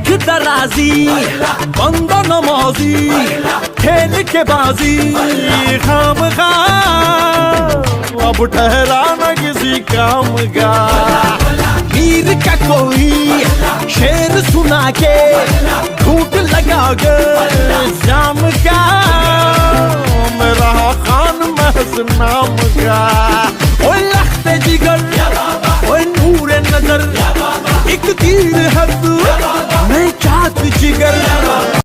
देख दराजी बंदा नमाजी खेल के बाजी खामखा अब ठहरा न किसी काम का। वीर का कोई शेर सुना के झूठ लगा के जाम का मेरा खान महज नाम का। ओए लख्ते जिगर ओए नूरे नजर एक तीर है तू मैं चाहत जिगर